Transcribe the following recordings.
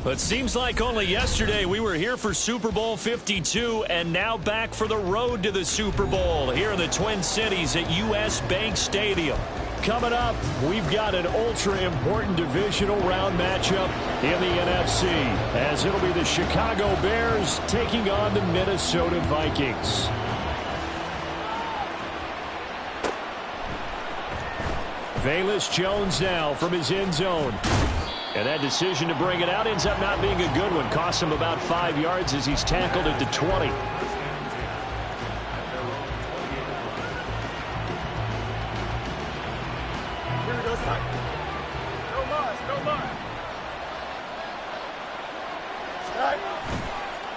It seems like only yesterday we were here for Super Bowl 52 and now back for the road to the Super Bowl here in the Twin Cities at U.S. Bank Stadium. Coming up, we've got an ultra-important divisional round matchup in the NFC, as it'll be the Chicago Bears taking on the Minnesota Vikings. Velus Jones now from his end zone. And that decision to bring it out ends up not being a good one. Costs him about 5 yards as he's tackled at the 20.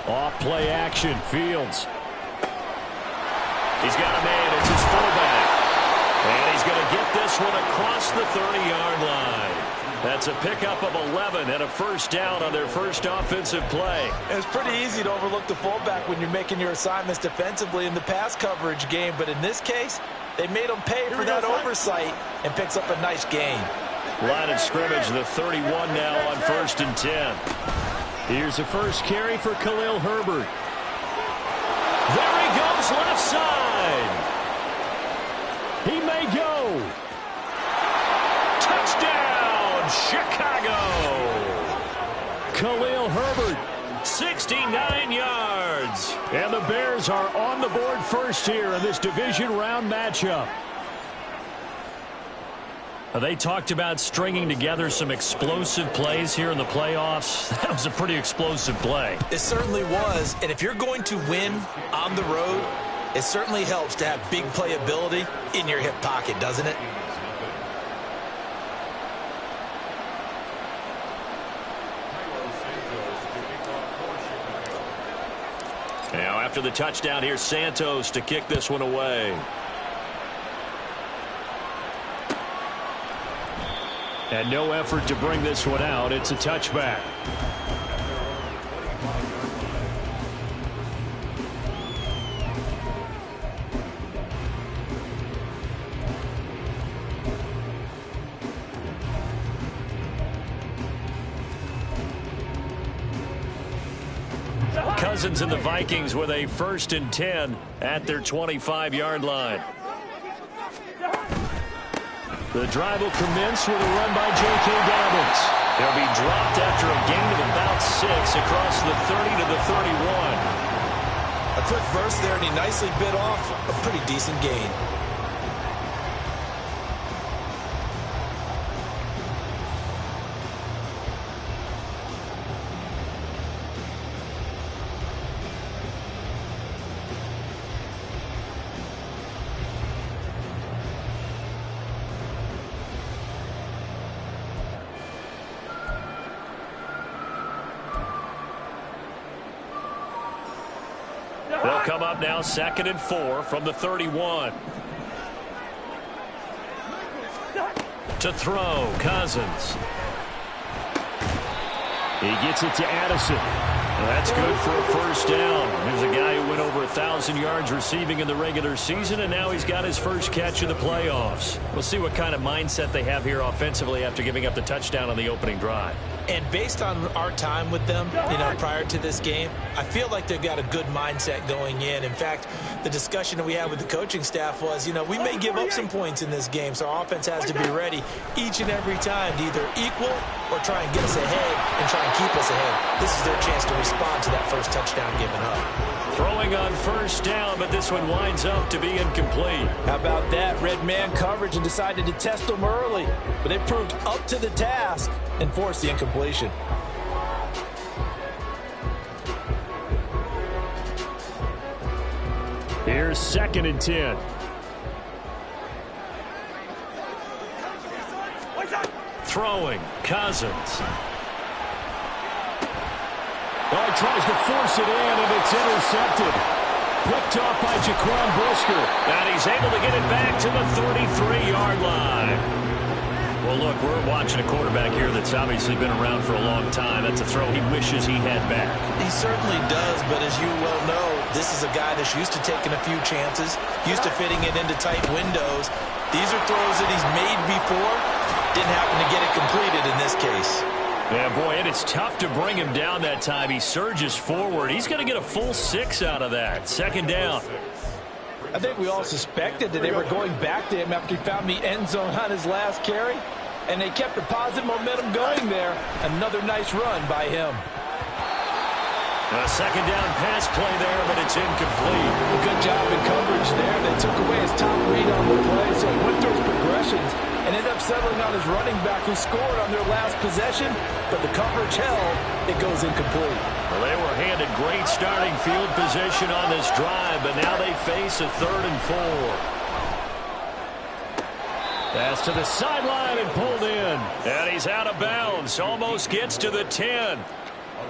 Off play action, Fields. He's got a man, it's his fullback. And he's going to get this one across the 30-yard line. That's a pickup of 11 and a first down on their first offensive play. It's pretty easy to overlook the fullback when you're making your assignments defensively in the pass coverage game. But in this case, they made him pay for that oversight and picks up a nice gain. Line of scrimmage, the 31 now on 1st and 10. Here's the first carry for Khalil Herbert. There he goes, left side. He may go. Touchdown, Chicago. Khalil Herbert, 69 yards. And the Bears are on the board first here in this division round matchup. They talked about stringing together some explosive plays here in the playoffs. That was a pretty explosive play. It certainly was. And if you're going to win on the road, it certainly helps to have big playability in your hip pocket, doesn't it? Now after the touchdown, here's Santos to kick this one away. And no effort to bring this one out. It's a touchback. Cousins and the Vikings with a 1st and 10 at their 25-yard line. The drive will commence with a run by J.K. Dobbins. They'll be dropped after a gain of about 6 across the 30 to the 31. A quick burst there, and he nicely bit off a pretty decent gain. They'll come up now 2nd and 4 from the 31. To throw, Cousins. He gets it to Addison. That's good for a first down. Here's a guy who went over 1,000 yards receiving in the regular season, and now he's got his first catch in the playoffs. We'll see what kind of mindset they have here offensively after giving up the touchdown on the opening drive. And based on our time with them, prior to this game, I feel like they've got a good mindset going in. In fact, the discussion that we had with the coaching staff was, we may give up some points in this game, so our offense has to be ready each and every time to either equal or try and get us ahead and try and keep us ahead. This is their chance to respond to that first touchdown given up. Throwing on first down, but this one winds up to be incomplete. How about that? Red man coverage and decided to test them early, but they proved up to the task and forced the incompletion. Here's 2nd and 10. Throwing, Cousins. Oh, he tries to force it in, and it's intercepted. Picked off by Jaquan Brisker. And he's able to get it back to the 33-yard line. Well, look, we're watching a quarterback here that's obviously been around for a long time. That's a throw he wishes he had back. He certainly does, but as you well know, this is a guy that's used to taking a few chances, used to fitting it into tight windows. These are throws that he's made before. Didn't happen to get it completed in this case. Yeah, boy, it is tough to bring him down that time. He surges forward. He's going to get a full 6 out of that. Second down. I think we all suspected that they were going back to him after he found the end zone on his last carry, and they kept the positive momentum going there. Another nice run by him. A second down pass play there, but it's incomplete. A good job in coverage there. They took away his top read on the play, so he went through his progressions and ended up settling on his running back who scored on their last possession, but the coverage held. It goes incomplete. Well, they were handed great starting field position on this drive, but now they face a 3rd and 4. Pass to the sideline and pulled in. And he's out of bounds. Almost gets to the 10.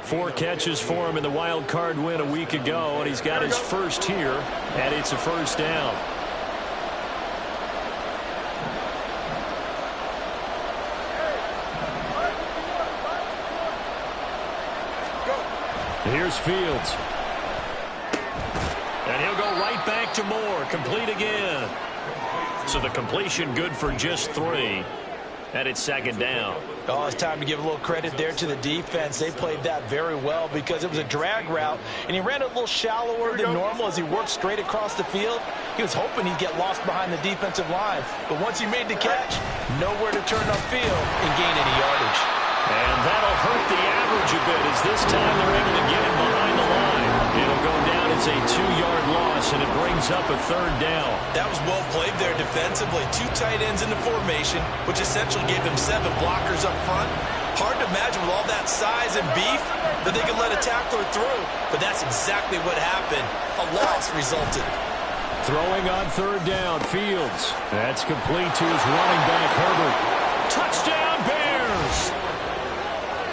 4 catches for him in the wild card win a week ago, and he's got his first here, and it's a first down. Here's Fields. And he'll go right back to Moore. Complete again. So the completion good for just 3. And it's second down. Oh, it's time to give a little credit there to the defense. They played that very well because it was a drag route, and he ran a little shallower than normal as he worked straight across the field. He was hoping he'd get lost behind the defensive line, but once he made the catch, nowhere to turn upfield and gain any yardage. And that'll hurt the average a bit as this time they're able to get him behind the line. It'll go down as a 2-yard loss, and it brings up a 3rd down. That was well played there defensively. 2 tight ends in the formation, which essentially gave them 7 blockers up front. Hard to imagine with all that size and beef that they could let a tackler through, but that's exactly what happened. A loss resulted. Throwing on 3rd down, Fields. That's complete to his running back, Herbert. Touchdown, Bears!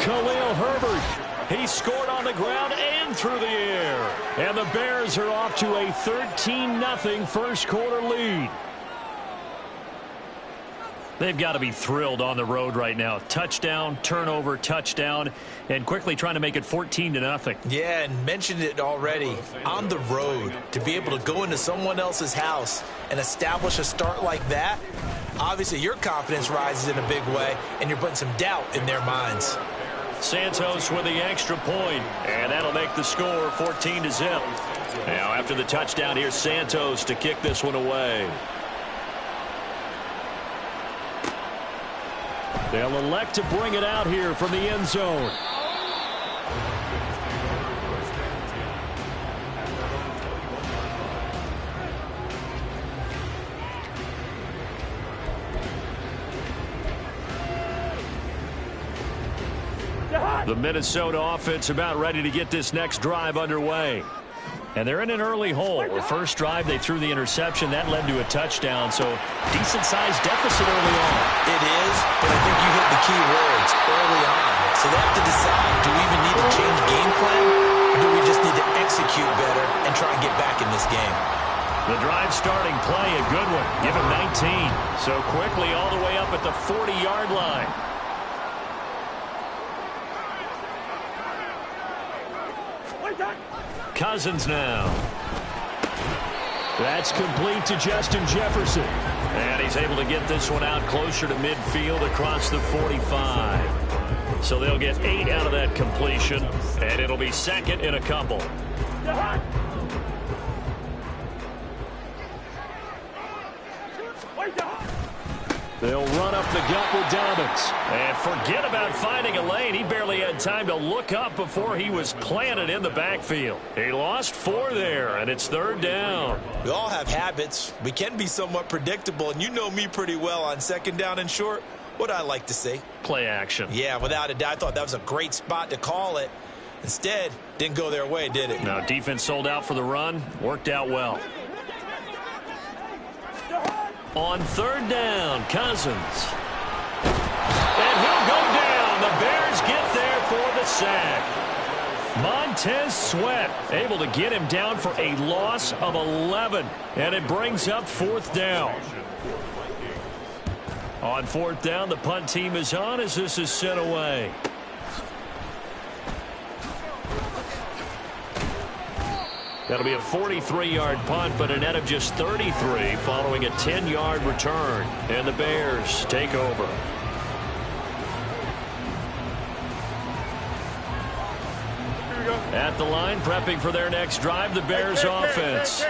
Khalil Herbert. He scored on the ground and through the air. And the Bears are off to a 13-0 first quarter lead. They've got to be thrilled on the road right now. Touchdown, turnover, touchdown, and quickly trying to make it 14-0. Yeah, and mentioned it already. On the road, to be able to go into someone else's house and establish a start like that, obviously your confidence rises in a big way, and you're putting some doubt in their minds. Santos with the extra point, and that'll make the score 14-0. Now after the touchdown, here's Santos to kick this one away. They'll elect to bring it out here from the end zone. The Minnesota offense about ready to get this next drive underway. And they're in an early hole. The first drive, they threw the interception. That led to a touchdown, so decent-sized deficit early on. It is, but I think you hit the key words early on. So they have to decide, do we even need to change game plan, or do we just need to execute better and try and get back in this game? The drive starting play, a good one. Give him 19. So quickly all the way up at the 40-yard line. Cousins now. That's complete to Justin Jefferson. And he's able to get this one out closer to midfield across the 45. So they'll get 8 out of that completion, and it'll be second in a couple. They'll run up the gut with Dobbins. And forget about finding a lane. He barely had time to look up before he was planted in the backfield. He lost 4 there, and it's 3rd down. We all have habits. We can be somewhat predictable, and you know me pretty well on 2nd down and short. What I like to see. Play action. Yeah, without a doubt. I thought that was a great spot to call it. Instead, didn't go their way, did it? Now, defense sold out for the run. Worked out well. On 3rd down, Cousins. And he'll go down. The Bears get there for the sack. Montez Sweat able to get him down for a loss of 11. And it brings up 4th down. On 4th down, the punt team is on as this is sent away. That'll be a 43-yard punt, but a net of just 33 following a 10-yard return. And the Bears take over. At the line, prepping for their next drive, the Bears offense.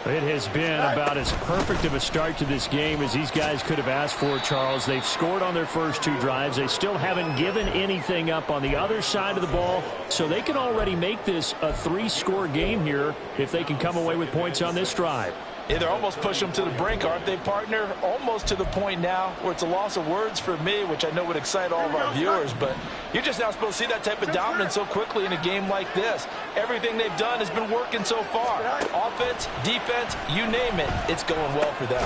It has been about as perfect of a start to this game as these guys could have asked for, Charles. They've scored on their first 2 drives. They still haven't given anything up on the other side of the ball, so they can already make this a 3-score game here if they can come away with points on this drive. Yeah, they're almost pushing them to the brink, aren't they, partner? Almost to the point now where it's a loss of words for me, which I know would excite all of our viewers, but you're just not supposed to see that type of dominance so quickly in a game like this. Everything they've done has been working so far. Offense, defense, you name it, it's going well for them.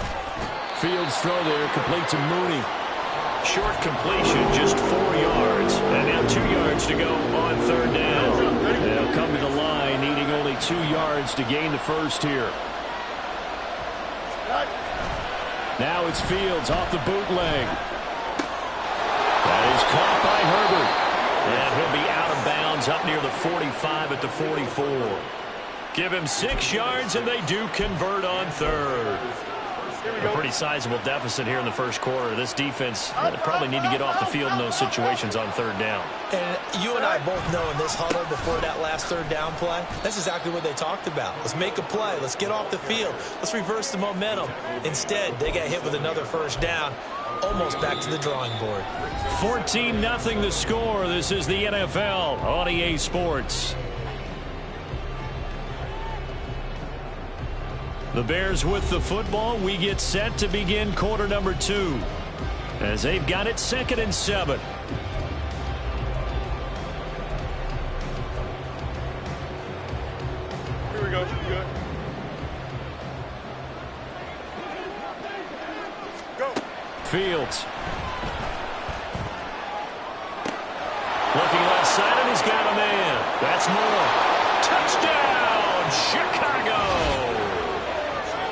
Fields throw there, complete to Mooney. Short completion, just 4 yards. And now 2 yards to go on 3rd down. They'll come to the line, needing only 2 yards to gain the first here. Now it's Fields off the bootleg. That is caught by Herbert. And he'll be out of bounds up near the 45 at the 44. Give him 6 yards, and they do convert on 3rd. A pretty sizable deficit here in the first quarter. This defense probably need to get off the field in those situations on 3rd down. And you and I both know in this huddle before that last 3rd down play, that's exactly what they talked about. Let's make a play. Let's get off the field. Let's reverse the momentum. Instead, they got hit with another 1st down, almost back to the drawing board. 14-0 the score. This is the NFL on EA Sports. The Bears with the football. We get set to begin quarter number 2 as they've got it 2nd and 7. Here we go. Good. Go. Fields. Looking left side, and he's got a man. That's Moore. Touchdown, Chicago.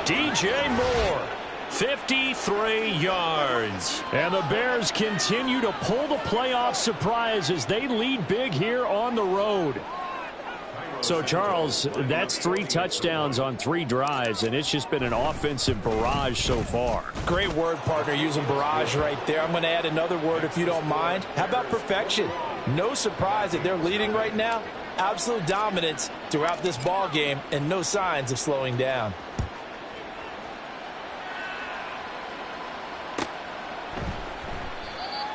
DJ Moore, 53 yards. And the Bears continue to pull the playoff surprise as they lead big here on the road. So, Charles, that's 3 touchdowns on 3 drives, and it's just been an offensive barrage so far. Great word, partner, using barrage right there. I'm going to add another word if you don't mind. How about perfection? No surprise that they're leading right now. Absolute dominance throughout this ball game and no signs of slowing down.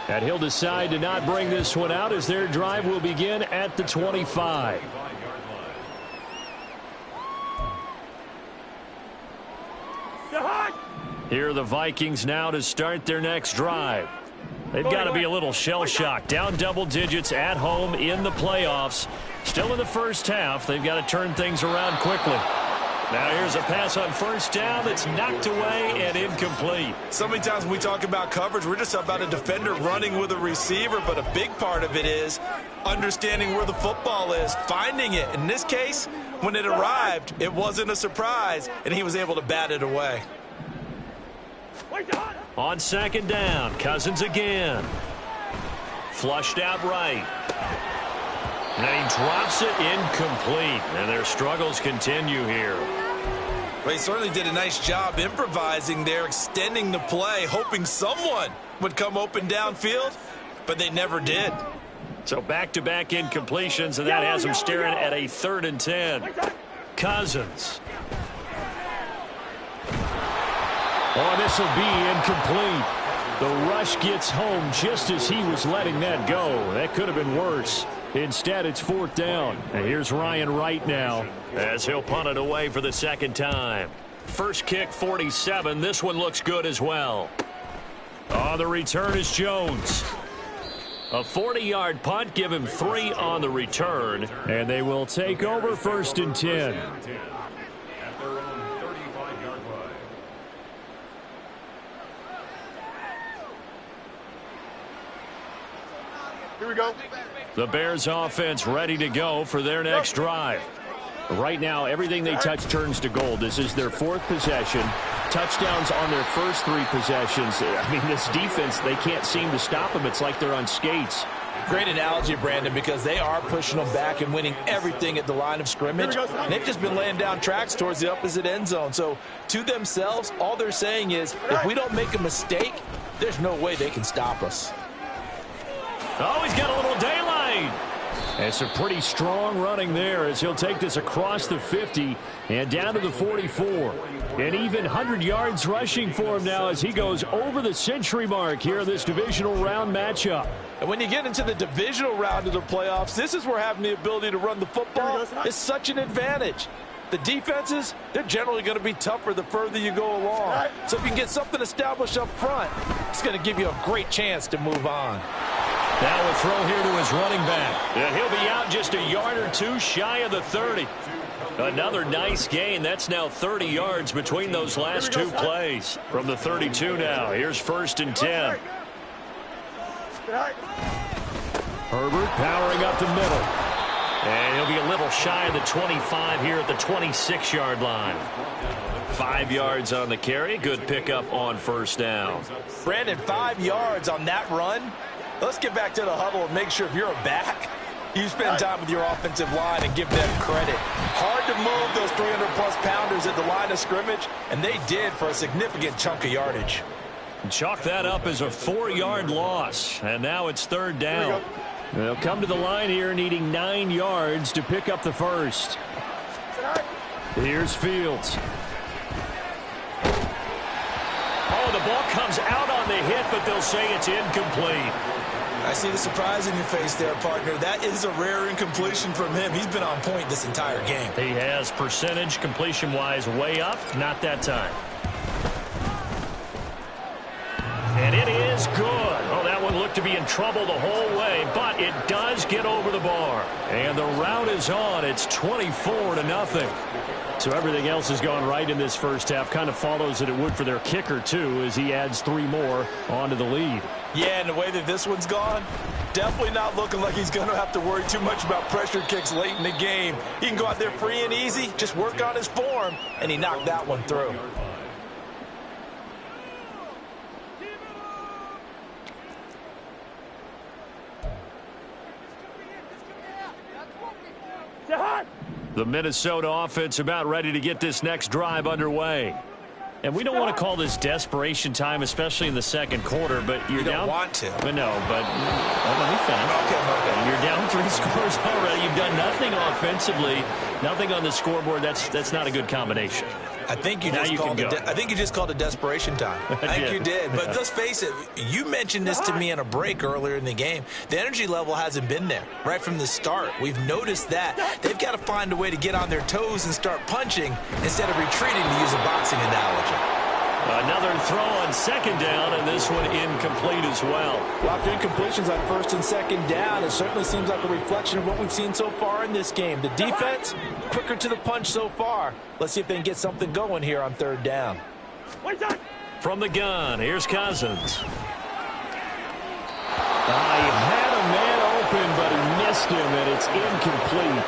And he'll decide to not bring this one out as their drive will begin at the 25. Here are the Vikings now to start their next drive. They've got to be a little shell-shocked. Down double digits at home in the playoffs. Still in the first half. They've got to turn things around quickly. Now here's a pass on 1st down that's knocked away and incomplete. So many times when we talk about coverage, we're just about a defender running with a receiver, but a big part of it is understanding where the football is, finding it. In this case, when it arrived, it wasn't a surprise, and he was able to bat it away. On 2nd down, Cousins again. Flushed out right. And he drops it incomplete. And their struggles continue here. Well, he certainly did a nice job improvising there, extending the play, hoping someone would come open downfield, but they never did. So back-to-back incompletions, and that has him staring at a 3rd and 10. Cousins. Oh, this will be incomplete. The rush gets home just as he was letting that go. That could have been worse. Instead, it's 4th down. And here's Ryan Wright now as he'll punt it away for the 2nd time. First kick, 47. This one looks good as well. On the return is Jones. A 40-yard punt, give him 3 on the return. And they will take over 1st and 10. Here we go. The Bears offense ready to go for their next drive. Right now, everything they touch turns to gold. This is their 4th possession. Touchdowns on their first 3 possessions. I mean, this defense, they can't seem to stop them. It's like they're on skates. Great analogy, Brandon, because they are pushing them back and winning everything at the line of scrimmage. They've just been laying down tracks towards the opposite end zone. So to themselves, all they're saying is, if we don't make a mistake, there's no way they can stop us. Oh, he's got a little daylight. It's a pretty strong running there as he'll take this across the 50 and down to the 44. And even 100 yards rushing for him now as he goes over the century mark here in this divisional round matchup. And when you get into the divisional round of the playoffs, this is where having the ability to run the football is such an advantage. The defenses, they're generally going to be tougher the further you go along. So if you can get something established up front, it's going to give you a great chance to move on. Now a throw here to his running back. Yeah, he'll be out just a yard or two shy of the 30. Another nice gain. That's now 30 yards between those last two plays. From the 32 now, here's 1st and 10. Herbert powering up the middle. And he'll be a little shy of the 25 here at the 26-yard line. 5 yards on the carry. Good pickup on 1st down. Brandon, 5 yards on that run. Let's get back to the huddle and make sure if you're a back, you spend time with your offensive line and give them credit. Hard to move those 300-plus pounders at the line of scrimmage, and they did for a significant chunk of yardage. Chalk that up as a 4-yard loss, and now it's 3rd down. They'll come to the line here needing 9 yards to pick up the first. Here's Fields. Oh, the ball comes out on the hit, but they'll say it's incomplete. I see the surprise in your face there, partner. That is a rare incompletion from him. He's been on point this entire game. He has percentage completion-wise way up. Not that time. And it is good. Oh, that one looked to be in trouble the whole way, but it does get over the bar. And the route is on. It's 24-0. So everything else has gone right in this first half. Kind of follows that it would for their kicker, too, as he adds 3 more onto the lead. Yeah, and the way that this one's gone, definitely not looking like he's going to have to worry too much about pressure kicks late in the game. He can go out there free and easy, just work on his form, and he knocked that one through. The Minnesota offense about ready to get this next drive underway. And we don't want to call this desperation time, especially in the second quarter, but you're down. You don't want to. But no, but let me finish. Okay. You're down 3 scores already. You've done nothing offensively, nothing on the scoreboard. That's not a good combination. I think you just called it desperation time. I think you did. But let's face it, you mentioned this to me in a break earlier in the game. The energy level hasn't been there right from the start. We've noticed that. They've got to find a way to get on their toes and start punching instead of retreating, to use a boxing analogy. Another throw on 2nd down, and this one incomplete as well. Locked incompletions on 1st and 2nd down. It certainly seems like a reflection of what we've seen so far in this game. The defense, quicker to the punch so far. Let's see if they can get something going here on 3rd down. From the gun, here's Cousins. He had a man open, but he missed him, and it's incomplete.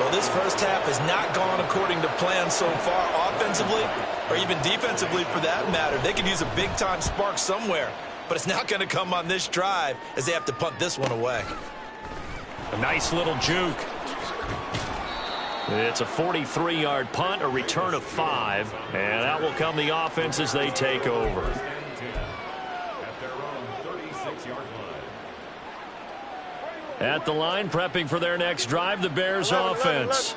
Well, this first half has not gone according to plan so far offensively, or even defensively for that matter. They could use a big-time spark somewhere, but it's not going to come on this drive as they have to punt this one away. A nice little juke. It's a 43-yard punt, a return of 5, and that will come the offense as they take over. At the line, prepping for their next drive, the Bears offense.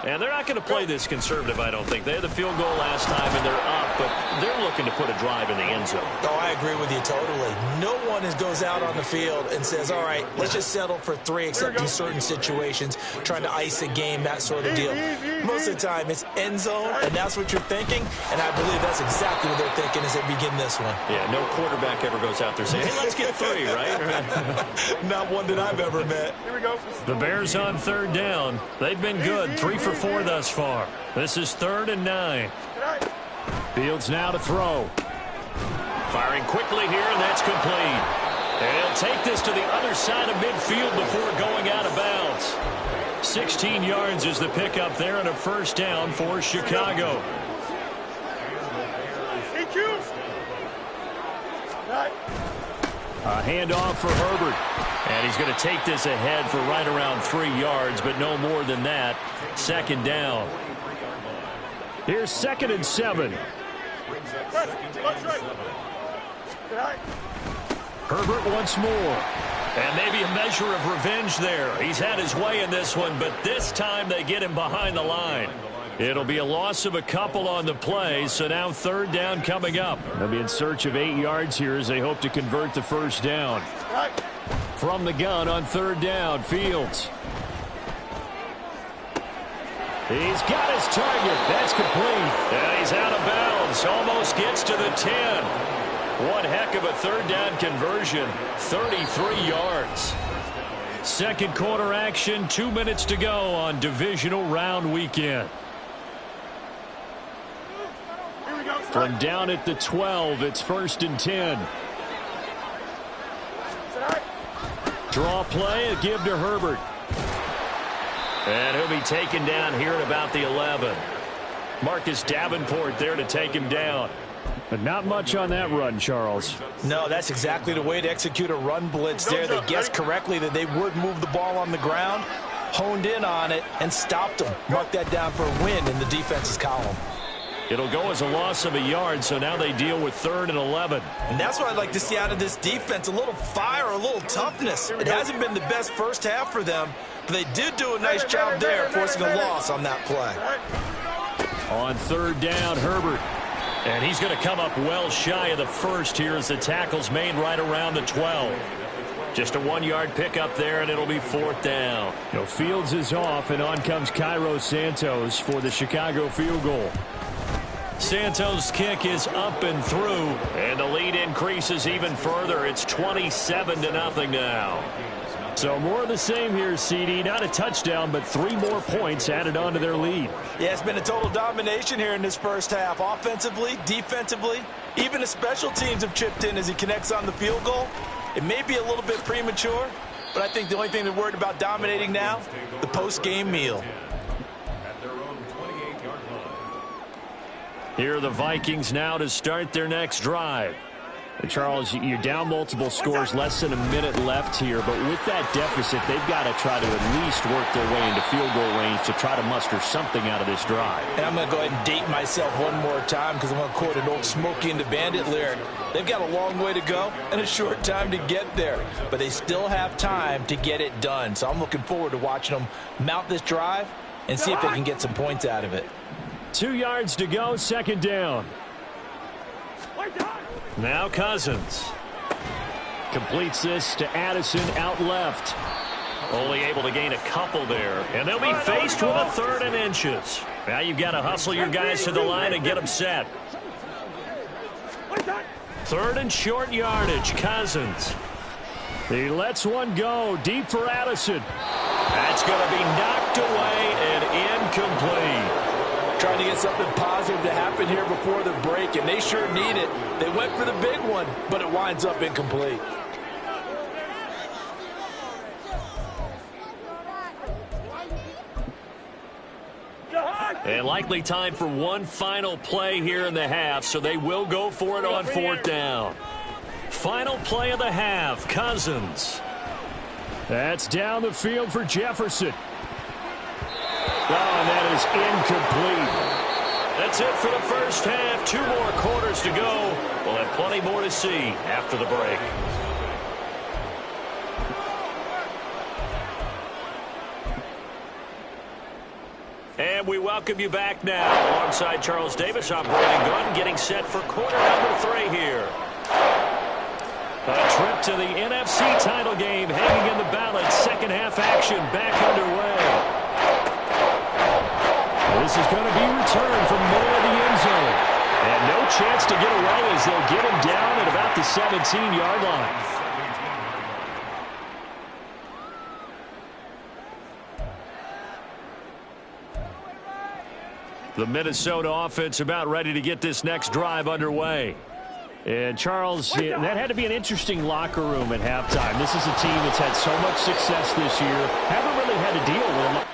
And they're not going to play this conservative, I don't think. They had the field goal last time, and they're up, but they're looking to put a drive in the end zone. Oh, I agree with you totally. No one goes out on the field and says, all right, let's just settle for 3, except in certain situations, trying to ice a game, that sort of deal. Most of the time, it's end zone, and that's what you're thinking, and I believe that's exactly what they're thinking as they begin this one. Yeah, no quarterback ever goes out there saying, hey, let's get 3, right? Not one that I've ever met. Here we go. The Bears on 3rd down. They've been good, 3 for 4 thus far. This is 3rd and 9. Fields now to throw. Firing quickly here, and that's complete. And he'll take this to the other side of midfield before going out of bounds. 16 yards is the pickup there, and a 1st down for Chicago. A handoff for Herbert. And he's going to take this ahead for right around 3 yards, but no more than that. 2nd down. Here's 2nd and 7. Herbert once more. And maybe a measure of revenge there. He's had his way in this one, but this time they get him behind the line. It'll be a loss of a couple on the play, so now third down coming up. They'll be in search of 8 yards here as they hope to convert the first down. From the gun on third down, Fields. He's got his target. That's complete. And he's out of bounds. Almost gets to the 10. One heck of a third down conversion. 33 yards. Second quarter action. 2 minutes to go on divisional round weekend. From down at the 12, it's 1st and 10. Draw play, a give to Herbert. And he'll be taken down here at about the 11. Marcus Davenport there to take him down. But not much on that run, Charles. No, that's exactly the way to execute a run blitz there. They guessed correctly that they would move the ball on the ground, honed in on it, and stopped them. Mark that down for a win in the defense's column. It'll go as a loss of a yard, so now they deal with 3rd and 11. And that's what I'd like to see out of this defense, a little fire, a little toughness. It hasn't been the best first half for them, but they did do a nice job there, forcing a loss on that play. On third down, Herbert. And he's going to come up well shy of the first here as the tackle's made right around the 12. Just a 1-yard pickup there, and it'll be 4th down. Fields is off, and on comes Cairo Santos for the Chicago field goal. Santos' kick is up and through, and the lead increases even further. It's 27-0 now. So more of the same here, CD. Not a touchdown, but 3 more points added on to their lead. Yeah, it's been a total domination here in this first half. Offensively, defensively, even the special teams have chipped in as he connects on the field goal. It may be a little bit premature, but I think the only thing they're worried about dominating now, the post-game meal. Here are the Vikings now to start their next drive. Charles, you're down multiple scores, less than a minute left here, but with that deficit, they've got to try to at least work their way into field goal range to try to muster something out of this drive. And I'm going to go ahead and date myself one more time because I'm going to quote an old Smokey and the Bandit lyric. They've got a long way to go and a short time to get there, but they still have time to get it done. So I'm looking forward to watching them mount this drive and see if they can get some points out of it. 2 yards to go, second down. Now Cousins. Completes this to Addison out left. Only able to gain a couple there. And they'll be faced with a 3rd and inches. Now you've got to hustle your guys to the line and get them set. 3rd and short yardage, Cousins. He lets one go deep for Addison. That's going to be knocked away and incomplete. Trying to get something positive to happen here before the break, and they sure need it. They went for the big one, but it winds up incomplete. And likely time for one final play here in the half, so they will go for it on 4th down. Final play of the half, Cousins. That's down the field for Jefferson. Oh, and that is incomplete. That's it for the first half. 2 more quarters to go. We'll have plenty more to see after the break. And we welcome you back now. Alongside Charles Davis, I'm Brandon Gunn, getting set for quarter number 3 here. A trip to the NFC title game hanging in the balance. Second half action back underway. This is going to be returned from middle of the end zone. And no chance to get away as they'll get him down at about the 17-yard line. The Minnesota offense about ready to get this next drive underway. And, Charles, that had to be an interesting locker room at halftime. This is a team that's had so much success this year. Haven't really had to deal with a lot.